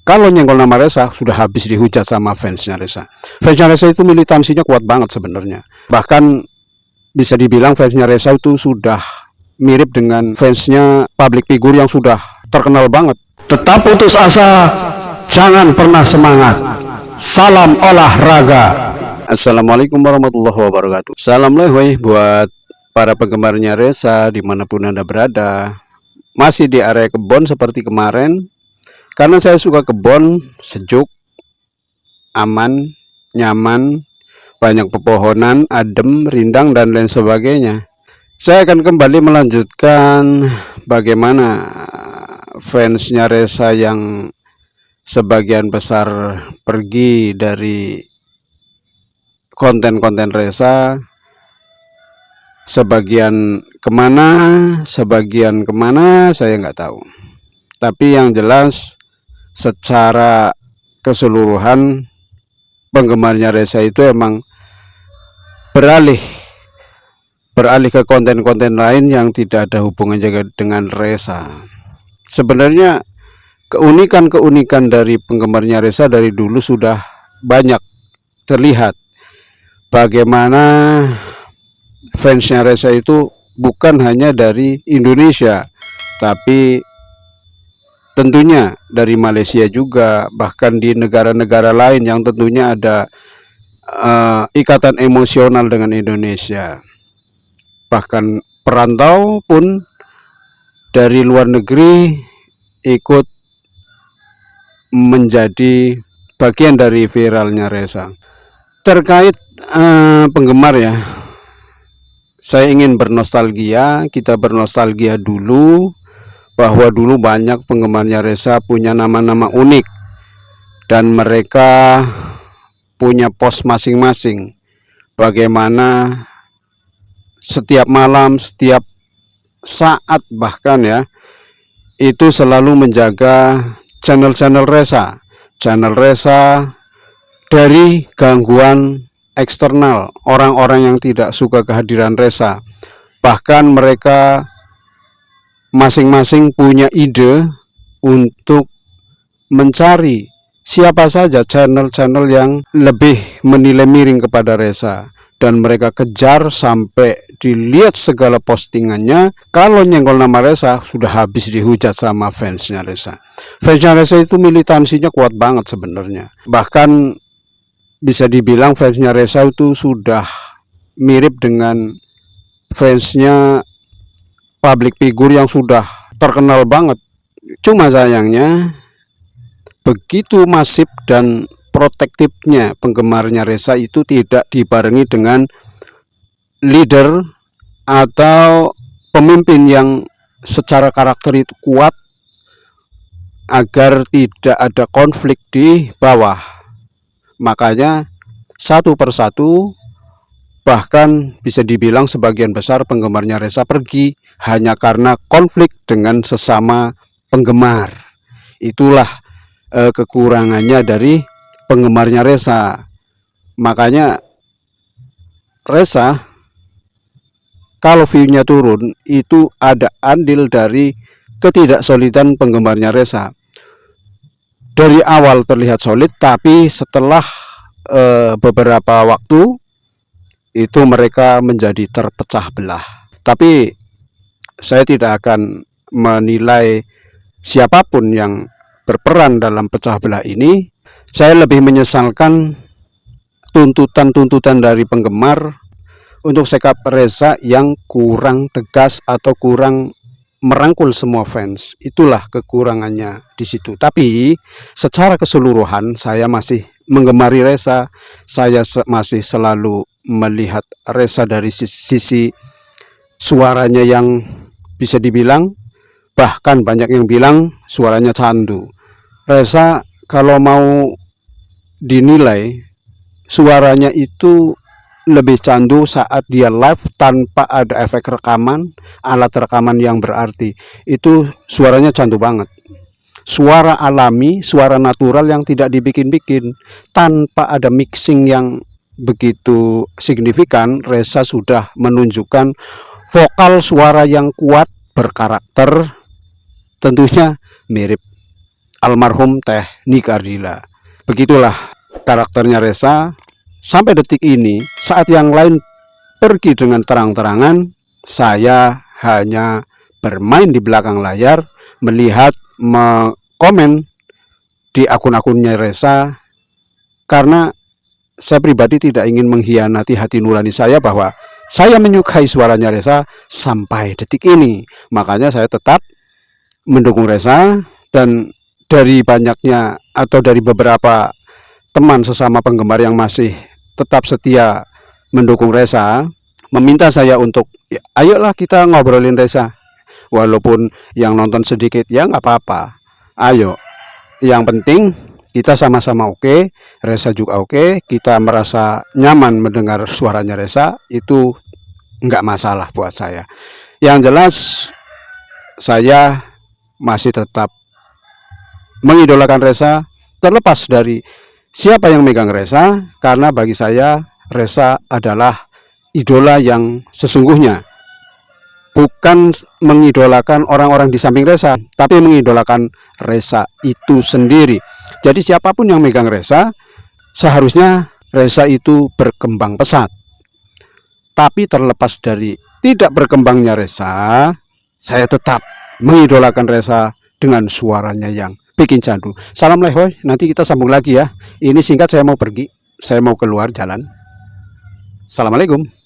Kalau nyenggol nama Reza sudah habis dihujat sama fansnya Reza. Fansnya Reza itu militansinya kuat banget sebenarnya. Bahkan bisa dibilang fansnya Reza itu sudah mirip dengan fansnya public figure yang sudah terkenal banget. Tetap putus asa, jangan pernah semangat. Salam olahraga. Assalamualaikum warahmatullahi wabarakatuh. Salam lehoi buat para penggemarnya Reza dimanapun Anda berada. Masih di area kebon seperti kemarin. Karena saya suka kebon, sejuk, aman, nyaman, banyak pepohonan, adem, rindang, dan lain sebagainya. Saya akan kembali melanjutkan bagaimana fansnya Reza yang sebagian besar pergi dari konten-konten Reza, sebagian kemana, saya nggak tahu. Tapi yang jelas secara keseluruhan penggemarnya Reza itu emang beralih ke konten-konten lain yang tidak ada hubungannya dengan Reza. Sebenarnya keunikan dari penggemarnya Reza dari dulu sudah banyak terlihat. Bagaimana fansnya Reza itu bukan hanya dari Indonesia, tapi tentunya dari Malaysia juga, bahkan di negara-negara lain yang tentunya ada ikatan emosional dengan Indonesia. Bahkan perantau pun dari luar negeri ikut menjadi bagian dari viralnya Reza. Terkait penggemar ya, saya ingin bernostalgia, kita bernostalgia dulu bahwa dulu banyak penggemarnya Reza punya nama-nama unik dan mereka punya pos masing-masing. Bagaimana setiap malam, setiap saat bahkan ya, itu selalu menjaga channel Reza dari gangguan eksternal, orang-orang yang tidak suka kehadiran Reza. Bahkan mereka masing-masing punya ide untuk mencari siapa saja channel-channel yang lebih menilai miring kepada Reza, dan mereka kejar sampai dilihat segala postingannya. Kalau nyenggol nama Reza sudah habis dihujat sama fansnya Reza. Fansnya Reza itu militansinya kuat banget sebenarnya. Bahkan bisa dibilang fansnya Reza itu sudah mirip dengan fansnya public figure yang sudah terkenal banget. Cuma sayangnya begitu masif dan protektifnya penggemarnya Reza itu tidak dibarengi dengan leader atau pemimpin yang secara karakter itu kuat agar tidak ada konflik di bawah. Makanya satu persatu, bahkan bisa dibilang sebagian besar penggemarnya Reza pergi hanya karena konflik dengan sesama penggemar. Itulah kekurangannya dari penggemarnya Reza. Makanya Reza kalau view-nya turun itu ada andil dari ketidaksolidan penggemarnya Reza. Dari awal terlihat solid, tapi setelah beberapa waktu itu mereka menjadi terpecah belah. Tapi saya tidak akan menilai siapapun yang berperan dalam pecah belah ini. Saya lebih menyesalkan tuntutan-tuntutan dari penggemar untuk sikap Reza yang kurang tegas atau kurang merangkul semua fans. Itulah kekurangannya di situ. Tapi secara keseluruhan saya masih menggemari Reza. Saya masih selalu melihat Reza dari sisi suaranya yang bisa dibilang, bahkan banyak yang bilang suaranya candu. Reza kalau mau dinilai suaranya itu lebih candu saat dia live tanpa ada efek rekaman, alat rekaman yang berarti. Itu suaranya candu banget. Suara alami, suara natural yang tidak dibikin-bikin, tanpa ada mixing yang begitu signifikan. Reza sudah menunjukkan vokal suara yang kuat, berkarakter, tentunya mirip almarhum Teh Nike Ardila. Begitulah karakternya Resa sampai detik ini. Saat yang lain pergi dengan terang-terangan, saya hanya bermain di belakang layar, melihat, komen di akun-akunnya Resa, karena saya pribadi tidak ingin mengkhianati hati nurani saya bahwa saya menyukai suaranya Resa sampai detik ini. Makanya saya tetap mendukung Resa, dan dari banyaknya atau dari beberapa teman sesama penggemar yang masih tetap setia mendukung Resa, meminta saya untuk, ya, ayolah kita ngobrolin Resa. Walaupun yang nonton sedikit, ya nggak apa-apa. Ayo, yang penting kita sama-sama oke, Resa juga oke, kita merasa nyaman mendengar suaranya Resa, itu nggak masalah buat saya. Yang jelas saya masih tetap mengidolakan Resa, terlepas dari siapa yang megang Resa, karena bagi saya Resa adalah idola yang sesungguhnya. Bukan mengidolakan orang-orang di samping Resa, tapi mengidolakan Resa itu sendiri. Jadi siapapun yang megang Resa, seharusnya Resa itu berkembang pesat. Tapi terlepas dari tidak berkembangnya Resa, saya tetap mengidolakan Resa dengan suaranya yang bikin candu. Salam lehoi, nanti kita sambung lagi ya. Ini singkat, saya mau pergi, saya mau keluar jalan. Assalamualaikum.